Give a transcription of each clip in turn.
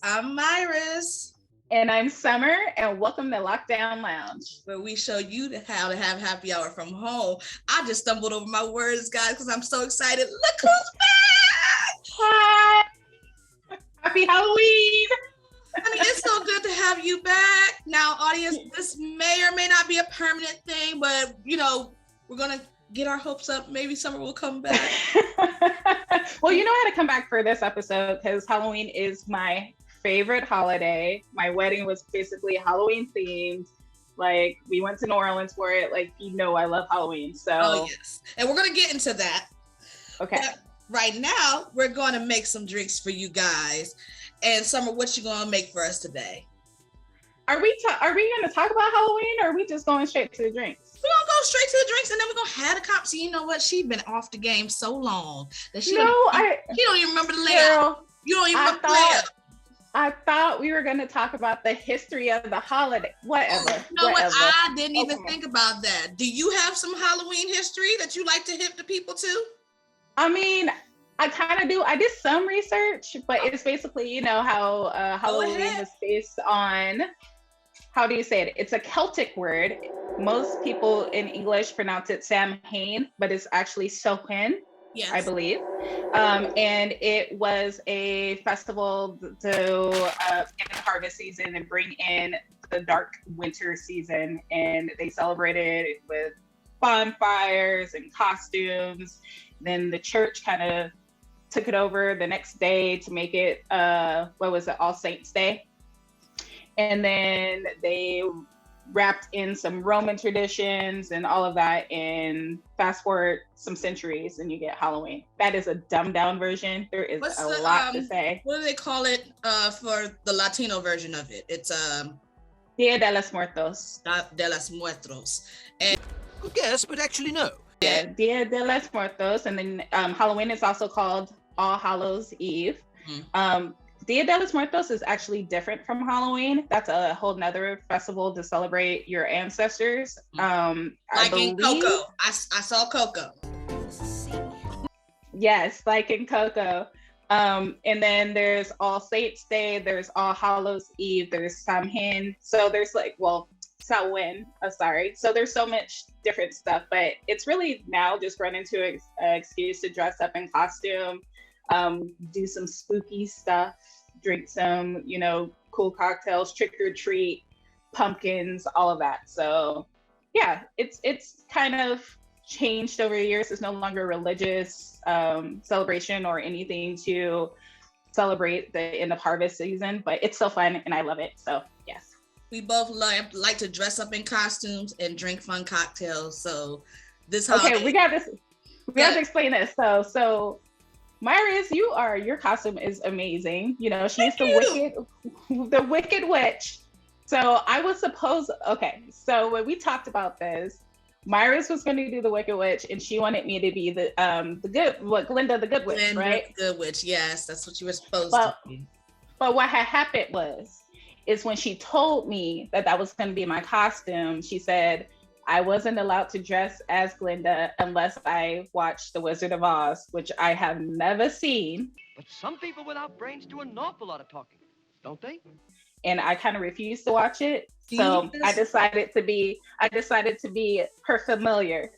I'm Myrus. And I'm Summer, and welcome to Lockdown Lounge, where we show you how to have happy hour from home. I just stumbled over my words, guys, because I'm so excited. Look who's back! Hi! Happy Halloween! I mean, it's so good to have you back. Now, audience, this may or may not be a permanent thing, but, we're going to get our hopes up. Maybe Summer will come back. Well, you know how to come back for this episode, because Halloween is my favorite holiday. My wedding was basically Halloween themed. Like, we went to New Orleans for it. Like, I love Halloween. So oh yes, and we're gonna get into that. Okay. But right now, we're going to make some drinks for you guys. And Summer, what you gonna make for us today? Are we gonna talk about Halloween, or are we just going straight to the drinks? We're gonna go straight to the drinks, and then we're gonna have the cop. So you know what? She's been off the game so long that she don't even remember the layout. Girl, you don't even remember the layout. I thought we were going to talk about the history of the holiday. Whatever. You know what? I didn't even think about that. Do you have some Halloween history that you like to hip the people to? I mean, I kind of do. I did some research, but it's basically, how Halloween is based on, how do you say it? It's a Celtic word. Most people in English pronounce it Samhain, but it's actually Samhain. Yes. I believe. And it was a festival to end the harvest season and bring in the dark winter season. And they celebrated it with bonfires and costumes. Then the church kind of took it over the next day to make it, All Saints Day. And then they wrapped in some Roman traditions and all of that, and fast forward some centuries and you get Halloween. That is a dumbed down version. There is a lot to say. What do they call it for the Latino version of it? It's Dia de los Muertos. De los Muertos. And yes, but actually no. Yeah, Dia de los Muertos. And then Halloween is also called All Hallows Eve. Mm-hmm. Dia de los Muertos is actually different from Halloween. That's a whole nother festival to celebrate your ancestors. Like in Coco. I saw Coco. Yes, like in Coco. And then there's All Saints Day, there's All Hallows Eve, there's Samhain. So there's Samhain, sorry. So there's so much different stuff, but it's really now just run into an excuse to dress up in costume, do some spooky stuff, drink some, cool cocktails, trick or treat, pumpkins, all of that. So yeah, it's kind of changed over the years. It's no longer a religious celebration or anything to celebrate the end of harvest season, but it's still fun and I love it. So yes. We both like to dress up in costumes and drink fun cocktails. So this holiday. Okay, we got to explain this. So Myrus, your costume is amazing. She's the wicked witch. So I was so when we talked about this, Myrus was going to do the wicked witch, and she wanted me to be Glinda the good witch, right? Good witch, yes, that's what you were supposed to be. But what had happened is when she told me that was going to be my costume, she said I wasn't allowed to dress as Glinda unless I watched The Wizard of Oz, which I have never seen. But some people without brains do an awful lot of talking, don't they? And I kind of refused to watch it. So I decided to be her familiar.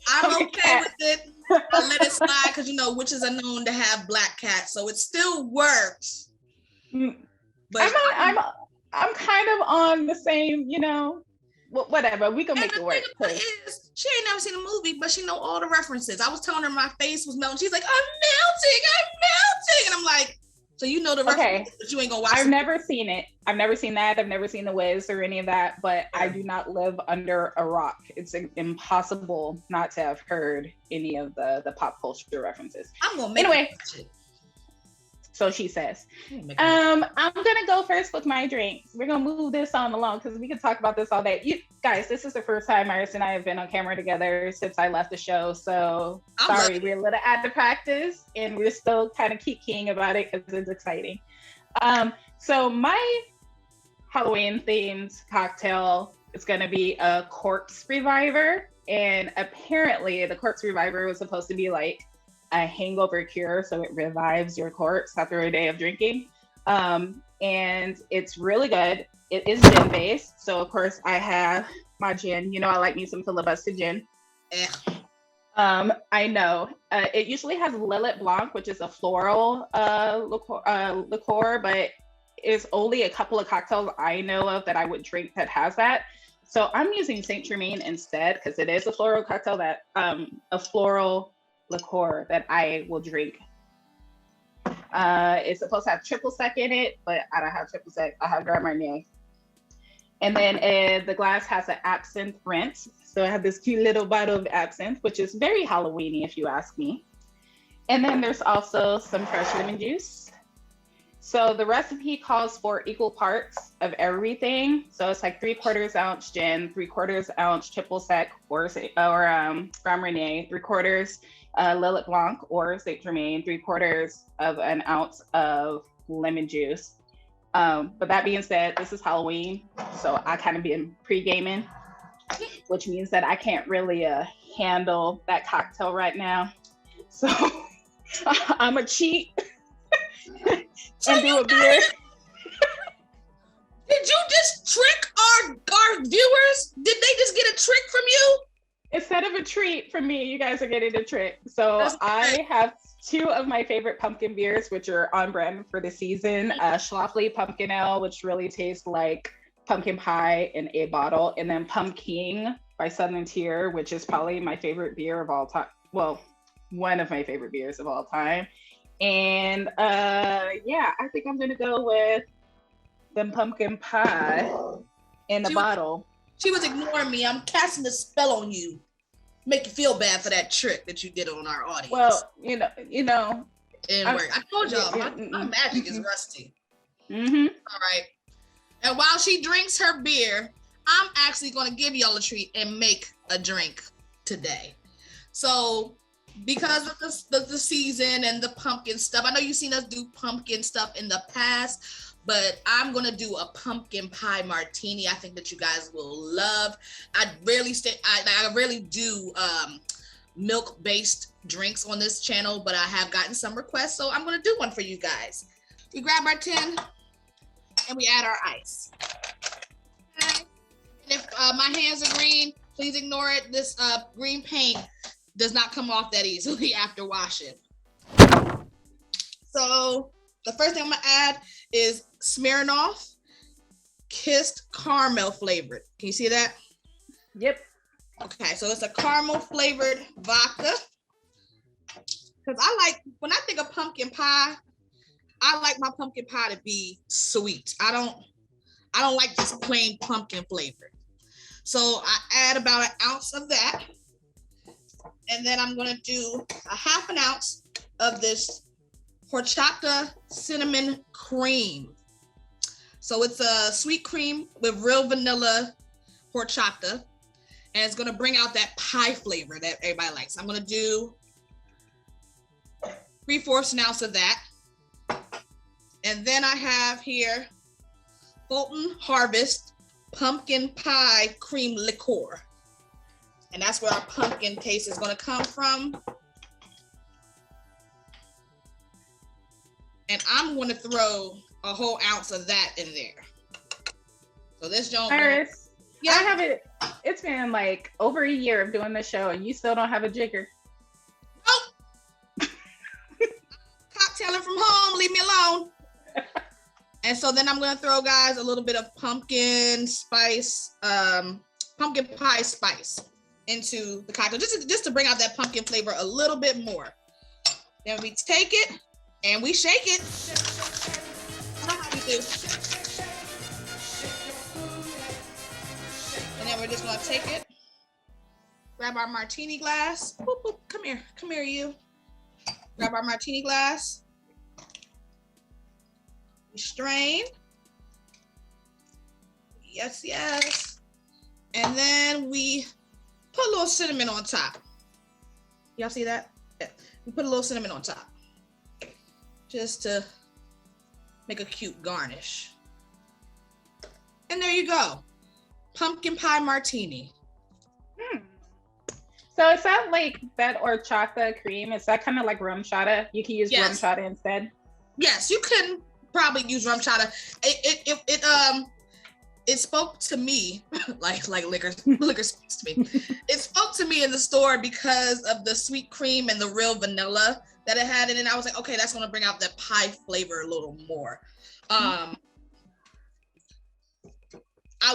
I'm okay with it. I'll let it slide because witches are known to have black cats, so it still works. But I'm kind of on the same, whatever, we can make it work. She ain't never seen a movie, but she know all the references. I was telling her my face was melting. She's like, I'm melting. And I'm like, so you know the references, but you ain't gonna watch it. I've never seen it. I've never seen that. I've never seen The Wiz or any of that, but I do not live under a rock. It's impossible not to have heard any of the pop culture references. I'm gonna make it. So she says. I'm gonna go first with my drinks. We're gonna move this on along because we can talk about this all day. You guys, this is the first time Myrus and I have been on camera together since I left the show. So sorry, we're a little out of practice and we're still kind of kikiing about it because it's exciting. So my Halloween themed cocktail is gonna be a corpse reviver, and apparently the corpse reviver was supposed to be like a hangover cure, so it revives your corpse after a day of drinking. And it's really good. It is gin based, so of course I have my gin. You know, I like me some filibuster gin. I know. It usually has Lillet Blanc, which is a floral liqueur, but it's only a couple of cocktails I know of that I would drink that has that. So I'm using St Germain instead because it is a floral cocktail that a floral liqueur that I will drink. It's supposed to have triple sec in it, but I don't have triple sec. I have Grand Marnier. And then the glass has an absinthe rinse. So I have this cute little bottle of absinthe, which is very Halloweeny if you ask me. And then there's also some fresh lemon juice. So the recipe calls for equal parts of everything. So it's like 3/4 ounce gin, 3/4 ounce triple sec or Grand Marnier, 3/4 Lillet Blanc or St Germain, 3/4 of an ounce of lemon juice. But that being said, this is Halloween, so I kind of been pre-gaming, which means that I can't really handle that cocktail right now. So I'm a cheat and do a beer. Did you just trick our viewers? Did they just get a trick from you? Instead of a treat from me, you guys are getting a trick. So I have two of my favorite pumpkin beers, which are on brand for the season. Schlafly Pumpkin Ale, which really tastes like pumpkin pie in a bottle. And then Pumpkin by Southern Tier, which is probably my favorite beer of all time. Well, one of my favorite beers of all time. And yeah, I think I'm going to go with the pumpkin pie in the bottle. She was ignoring me. I'm casting a spell on you. Make you feel bad for that trick that you did on our audience. Well, you know. It worked. I told y'all, my magic is rusty. Mm-hmm. All right. And while she drinks her beer, I'm actually going to give y'all a treat and make a drink today. So, because of the season and the pumpkin stuff, I know you've seen us do pumpkin stuff in the past, but I'm going to do a pumpkin pie martini. I think that you guys will love. I rarely do milk-based drinks on this channel, but I have gotten some requests, so I'm going to do one for you guys. We grab our tin and we add our ice. Okay. And if my hands are green, please ignore it. This green paint does not come off that easily after washing. So the first thing I'm gonna add is Smirnoff Kissed Caramel flavored. Can you see that? Yep. Okay, so it's a caramel flavored vodka. Because when I think of pumpkin pie, I like my pumpkin pie to be sweet. I don't like just plain pumpkin flavored. So I add about 1 ounce of that. And then I'm gonna do a 1/2 ounce of this Horchata Cinnamon cream. So it's a sweet cream with real vanilla horchata, and it's gonna bring out that pie flavor that everybody likes. I'm gonna do 3/4 ounce of that. And then I have here Fulton Harvest Pumpkin Pie Cream Liqueur. And that's where our pumpkin taste is gonna come from. And I'm gonna throw a whole ounce of that in there. So this don't. Myrus, yeah, I have it. It's been like over a year of doing the show, and you still don't have a jigger. Nope. Cocktailing from home. Leave me alone. And so then I'm gonna throw, guys, a little bit of pumpkin spice, pumpkin pie spice into the cocktail, just to bring out that pumpkin flavor a little bit more. Then we take it and we shake it. I know how we do. And then we're just gonna take it, grab our martini glass. Boop, boop. Come here, you. Grab our martini glass. We strain. Yes. And then we put a little cinnamon on top. Y'all see that? Yeah. We put a little cinnamon on top, just to make a cute garnish. And there you go. Pumpkin pie martini. So is that like that horchata cream? Is that kind of like rum chata? You can use rum chata instead. Yes, you can probably use rum chata. It spoke to me like liquor speaks to me. It spoke to me in the store because of the sweet cream and the real vanilla that it had in it. I was like, okay, that's gonna bring out that pie flavor a little more. Originally I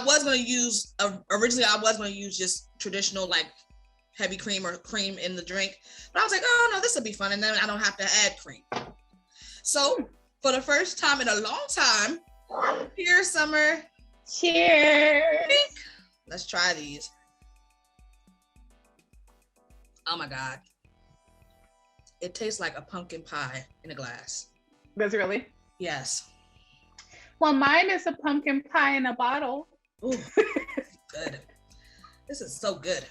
was gonna use just traditional like heavy cream or cream in the drink, but I was like, oh no, this will be fun, and then I don't have to add cream. So for the first time in a long time, here, Summer. Cheers. Let's try these. Oh my God. It tastes like a pumpkin pie in a glass. Does it really? Yes. Well, mine is a pumpkin pie in a bottle. Ooh, good. This is so good.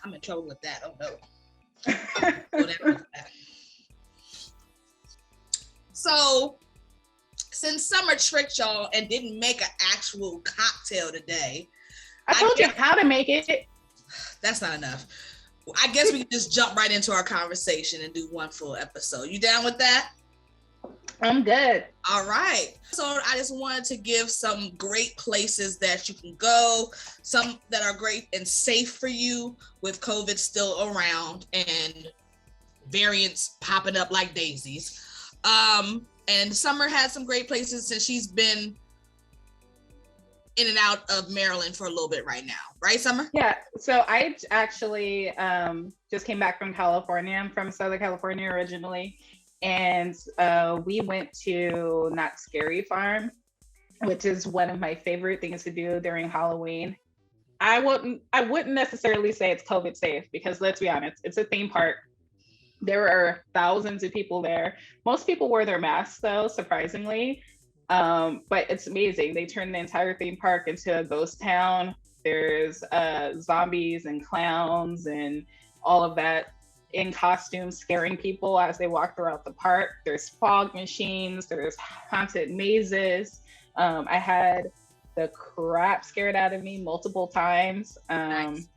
I'm in trouble with that. Oh no. So, since Summer tricked y'all and didn't make an actual cocktail today, I told you how to make it. That's not enough. I guess we can just jump right into our conversation and do one full episode. You down with that? I'm good. All right. So I just wanted to give some great places that you can go, some that are great and safe for you with COVID still around and variants popping up like daisies. And Summer had some great places since she's been in and out of Maryland for a little bit right now. Right, Summer? Yeah. So I actually just came back from California. I'm from Southern California originally. And we went to Not Scary Farm, which is one of my favorite things to do during Halloween. I wouldn't necessarily say it's COVID safe because let's be honest, it's a theme park. There are thousands of people there. Most people wear their masks though, surprisingly. But it's amazing. They turned the entire theme park into a ghost town. There's zombies and clowns and all of that in costumes scaring people as they walk throughout the park. There's fog machines, there's haunted mazes. I had the crap scared out of me multiple times. Nice.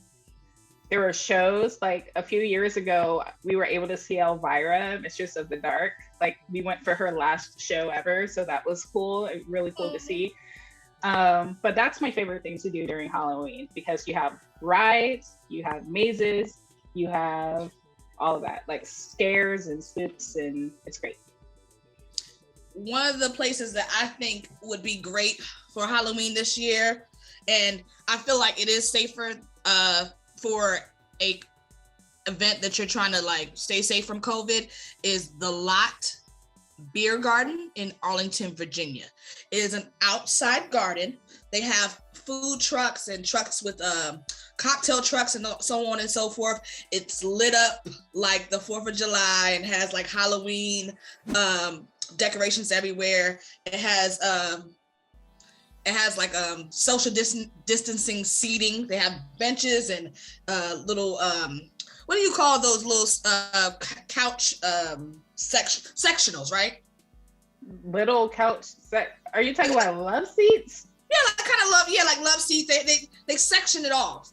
There were shows, like a few years ago, we were able to see Elvira, Mistress of the Dark. Like we went for her last show ever. So that was cool, really cool to see. But that's my favorite thing to do during Halloween because you have rides, you have mazes, you have all of that, like scares and spooks, and it's great. One of the places that I think would be great for Halloween this year, and I feel like it is safer for a event that you're trying to like stay safe from COVID, is the Lot Beer Garden in Arlington, Virginia. It is an outside garden. They have food trucks and trucks with cocktail trucks and so on and so forth. It's lit up like the 4th of July and has like Halloween decorations everywhere. It has like social distancing seating. They have benches and little what do you call those little couch sectionals, right? Little couch are you talking about love seats? Yeah, like kind of love. Yeah, like love seats. They section it off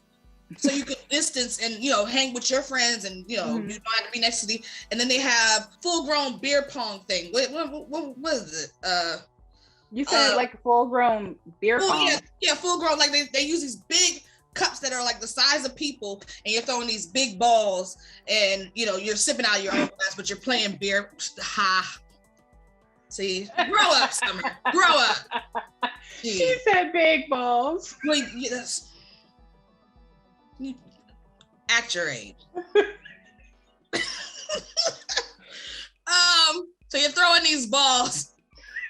so you can distance and hang with your friends and you don't have to be next to the. And then they have full-grown beer pong thing. What is it? You said like full-grown beer pong. Yeah, full-grown. Like they use these big cups that are like the size of people, and you're throwing these big balls, and you're sipping out of your own glass, but you're playing beer. Ha. See, grow up, Summer. Grow up. She said big balls. Wait, yes. Act your age. So you're throwing these balls.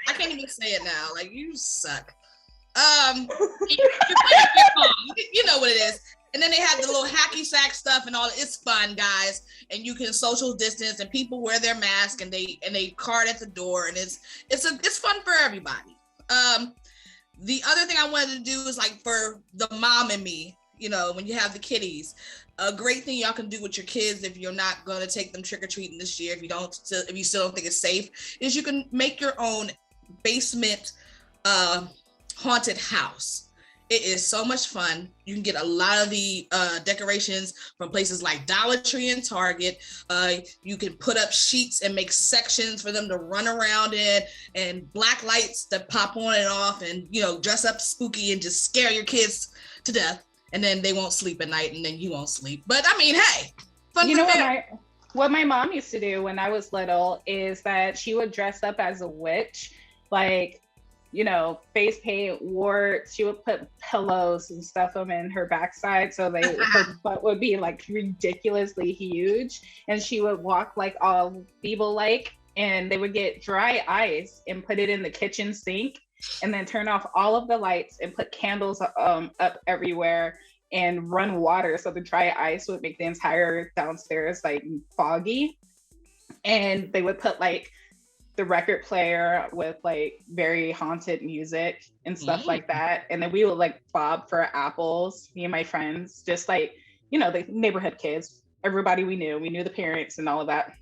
I can't even say it now. Like, you suck. You're playing beer pong. You know what it is. And then they have the little hacky sack stuff and all. It's fun, guys. And you can social distance, and people wear their mask, and they card at the door, and it's fun for everybody. The other thing I wanted to do is like for the mom and me, when you have the kiddies, a great thing y'all can do with your kids if you're not going to take them trick-or-treating this year, if you still don't think it's safe, is you can make your own basement haunted house. It is so much fun. You can get a lot of the decorations from places like Dollar Tree and Target. You can put up sheets and make sections for them to run around in, and black lights that pop on and off, and dress up spooky and just scare your kids to death. And then they won't sleep at night, and then you won't sleep. But I mean, hey, fun. What my mom used to do when I was little is that she would dress up as a witch, like, face paint, warts. She would put pillows and stuff them in her backside so her butt would be like ridiculously huge, and she would walk like all feeble-like, and they would get dry ice and put it in the kitchen sink, and then turn off all of the lights and put candles up everywhere and run water so the dry ice would make the entire downstairs like foggy. And they would put like the record player with like very haunted music and stuff like that. And then we would like bob for apples, me and my friends, just like, the neighborhood kids, everybody we knew the parents and all of that,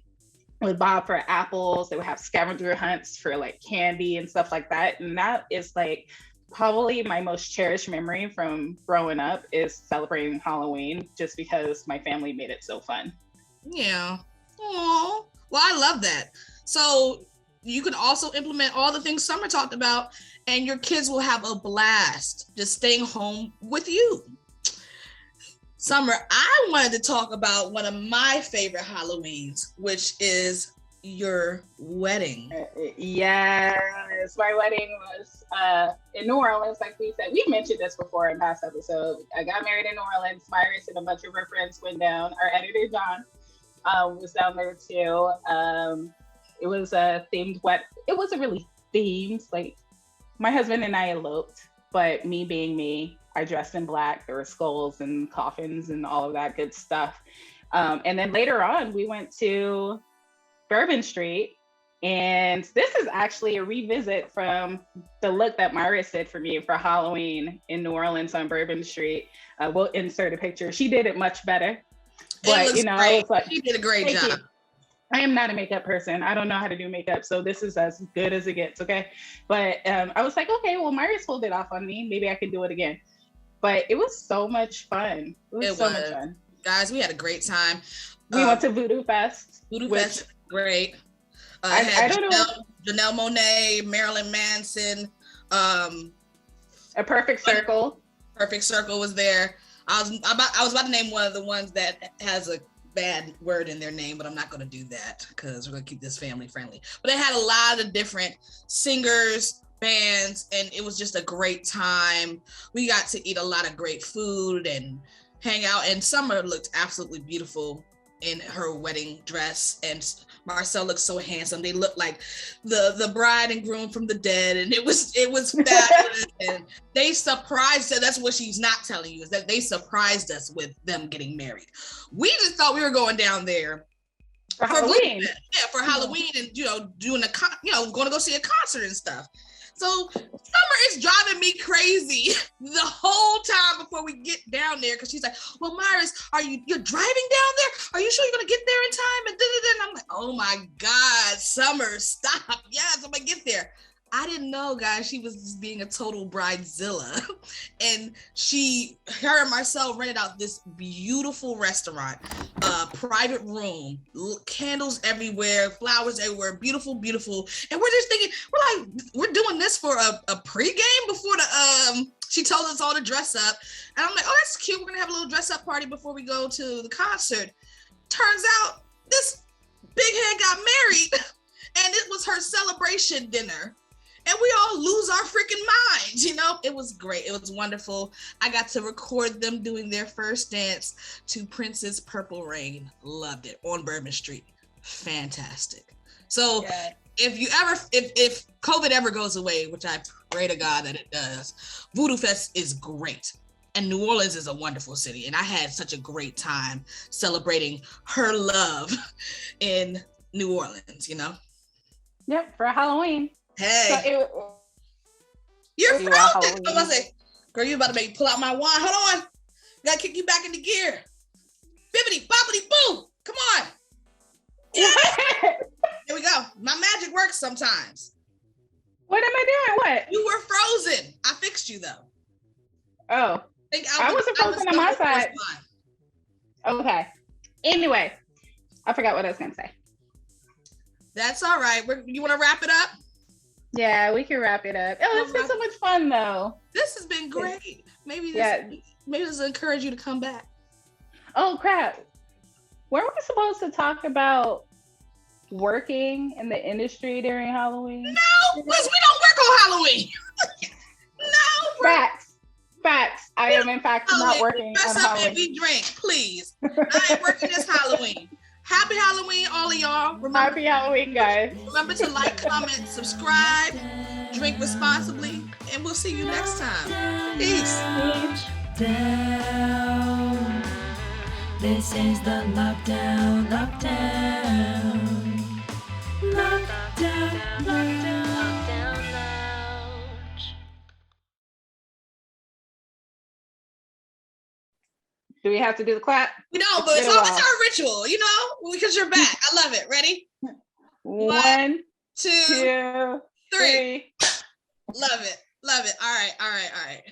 would bob for apples. They would have scavenger hunts for like candy and stuff like that. And that is like probably my most cherished memory from growing up, is celebrating Halloween, just because my family made it so fun. Yeah. Oh, well, I love that. So you can also implement all the things Summer talked about, and your kids will have a blast just staying home with you. Summer, I wanted to talk about one of my favorite Halloweens, which is your wedding. Yes, my wedding was in New Orleans, like we said. We mentioned this before in past episodes. I got married in New Orleans. Myrus and a bunch of her friends went down. Our editor, John, was down there too. It was a themed wedding. It wasn't really themed. Like, my husband and I eloped, but me being me, I dressed in black. There were skulls and coffins and all of that good stuff. And then later on, we went to Bourbon Street. And this is actually a revisit from the look that Myrus did for me for Halloween in New Orleans on Bourbon Street. We'll insert a picture. She did it much better. But, I was like, she did a great job. You. I am not a makeup person. I don't know how to do makeup. So this is as good as it gets, okay? But I was like, okay, well, Myrus pulled it off on me. Maybe I can do it again. But it was so much fun. It was so much fun. Guys, we had a great time. We went to Voodoo Fest. Fest, great. I don't know. Janelle Monáe, Marilyn Manson. A Perfect Circle. Perfect Circle was there. I was about to name one of the ones that has a bad word in their name, but I'm not going to do that because we're going to keep this family friendly. But it had a lot of different singers, bands, and it was just a great time. We got to eat a lot of great food and hang out, and Summer looked absolutely beautiful in her wedding dress, and Marcel looked so handsome. They looked like the bride and groom from the dead, and it was fabulous. And they surprised us. That's what she's not telling you, is that they surprised us with them getting married. We just thought we were going down there for Halloween. For Halloween, and doing going to go see a concert and stuff. So Summer is driving me crazy the whole time before we get down there, because she's like, well, Myrus, you're driving down there? Are you sure you're going to get there in time? And I'm like, oh my God, Summer, stop. Yes, I'm going to get there. I didn't know, guys, she was just being a total bridezilla. And her and Marcel rented out this beautiful restaurant, private room, candles everywhere, flowers everywhere, beautiful, beautiful. And we're just thinking, we're doing this for a pregame before she told us all to dress up. And I'm like, oh, that's cute. We're gonna have a little dress up party before we go to the concert. Turns out this big head got married, and it was her celebration dinner. And we all lose our freaking minds, It was great. It was wonderful. I got to record them doing their first dance to Prince's Purple Rain. Loved it. On Bourbon Street. Fantastic. So yeah. If COVID ever goes away, which I pray to God that it does, Voodoo Fest is great. And New Orleans is a wonderful city. And I had such a great time celebrating her love in New Orleans, Yep, for Halloween. Hey, you're frozen. I was about to say, girl, you about to make me pull out my wine. Hold on. Gotta kick you back into gear. Bibbity, boppity, boo. Come on. Here we go. My magic works sometimes. What am I doing? What? You were frozen. I fixed you, though. Oh, Think I wasn't frozen on my side. Okay. Anyway, I forgot what I was gonna say. That's all right. You want to wrap it up? Yeah, we can wrap it up. Oh, it's been so much fun though. This has been great. Maybe this will encourage you to come back. Oh crap. Weren't we supposed to talk about working in the industry during Halloween? No, because we don't work on Halloween. No. Facts. I am in fact not working on Halloween. And we drink, please. I ain't working this Halloween. Happy Halloween, all of y'all. Happy Halloween, guys. Remember to like, comment, subscribe, drink responsibly, and we'll see you next time. Peace. Down. This is the lockdown. Do we have to do the clap? We don't, but it's our ritual, you know, because you're back. I love it. Ready? 1, 2, 3. Love it. All right.